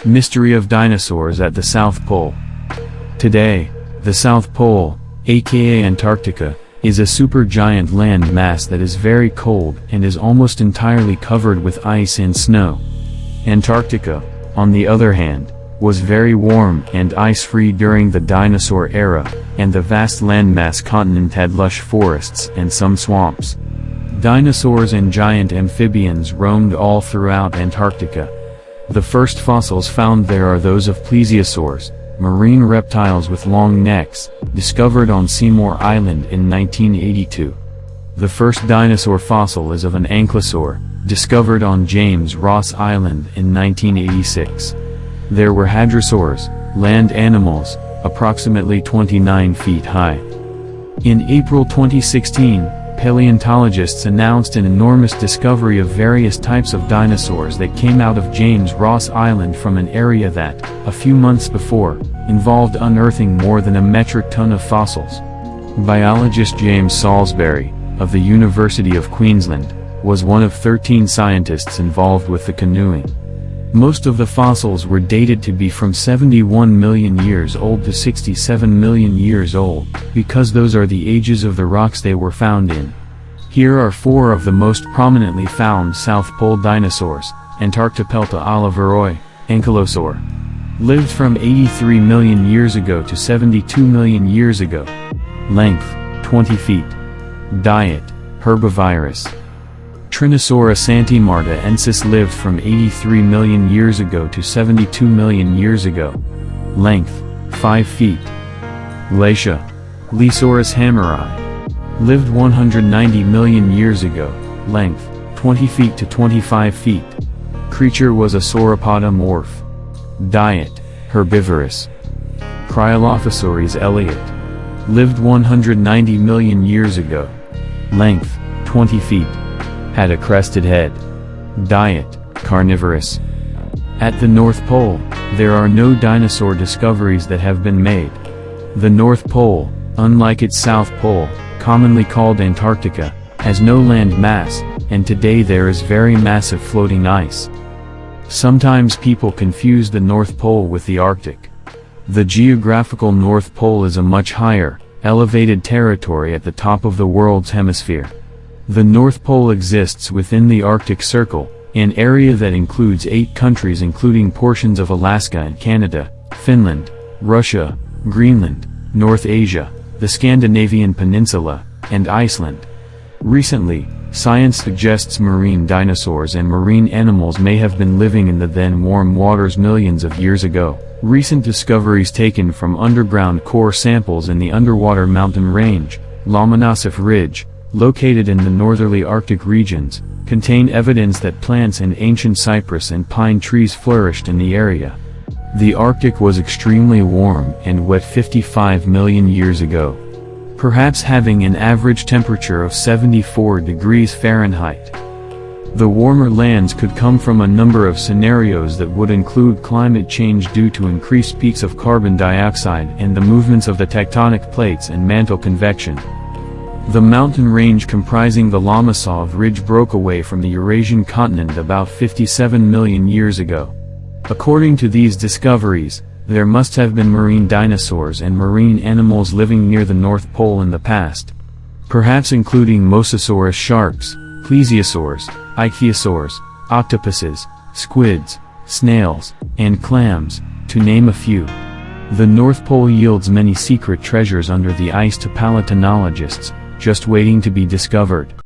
Mystery of dinosaurs at the South Pole. Today, the South Pole, aka Antarctica, is a supergiant land mass that is very cold and is almost entirely covered with ice and snow. Antarctica, on the other hand, was very warm and ice-free during the dinosaur era, and the vast landmass continent had lush forests and some swamps. Dinosaurs and giant amphibians roamed all throughout Antarctica. The first fossils found there are those of plesiosaurs, marine reptiles with long necks, discovered on Seymour Island in 1982. The first dinosaur fossil is of an ankylosaur, discovered on James Ross Island in 1986. There were hadrosaurs, land animals, approximately 29 feet high. In April 2016, paleontologists announced an enormous discovery of various types of dinosaurs that came out of James Ross Island from an area that, a few months before, involved unearthing more than a metric ton of fossils. Biologist James Salisbury, of the University of Queensland, was one of 13 scientists involved with the canoeing. Most of the fossils were dated to be from 71 million years old to 67 million years old, because those are the ages of the rocks they were found in. Here are 4 of the most prominently found South Pole dinosaurs. Antarctopelta oliveroi, ankylosaur. Lived from 83 million years ago to 72 million years ago. Length, 20 feet. Diet, herbivorous. Trinosaurus antimartaensis lived from 83 million years ago to 72 million years ago. Length, 5 feet. Glacia. Lesaurus hammeri. Lived 190 million years ago. Length, 20 feet to 25 feet. Creature was a sauropodomorph. Diet, herbivorous. Cryolophosaurus elliott. Lived 190 million years ago. Length, 20 feet. Had a crested head. Diet, carnivorous. At the North Pole, there are no dinosaur discoveries that have been made. The North Pole, unlike its South Pole, commonly called Antarctica, has no land mass, and today there is very massive floating ice. Sometimes people confuse the North Pole with the Arctic. The geographical North Pole is a much higher, elevated territory at the top of the world's hemisphere. The North Pole exists within the Arctic Circle, an area that includes 8 countries including portions of Alaska and Canada, Finland, Russia, Greenland, North Asia, the Scandinavian Peninsula, and Iceland. Recently, science suggests marine dinosaurs and marine animals may have been living in the then warm waters millions of years ago. Recent discoveries taken from underground core samples in the underwater mountain range, Lomonosov Ridge, located in the northerly Arctic regions, contain evidence that plants and ancient cypress and pine trees flourished in the area. The Arctic was extremely warm and wet 55 million years ago, perhaps having an average temperature of 74 degrees Fahrenheit. The warmer lands could come from a number of scenarios that would include climate change due to increased peaks of carbon dioxide and the movements of the tectonic plates and mantle convection. The mountain range comprising the Lomonosov Ridge broke away from the Eurasian continent about 57 million years ago. According to these discoveries, there must have been marine dinosaurs and marine animals living near the North Pole in the past. Perhaps including mosasaurus sharks, plesiosaurs, ichthyosaurs, octopuses, squids, snails, and clams, to name a few. The North Pole yields many secret treasures under the ice to paleontologists, just waiting to be discovered.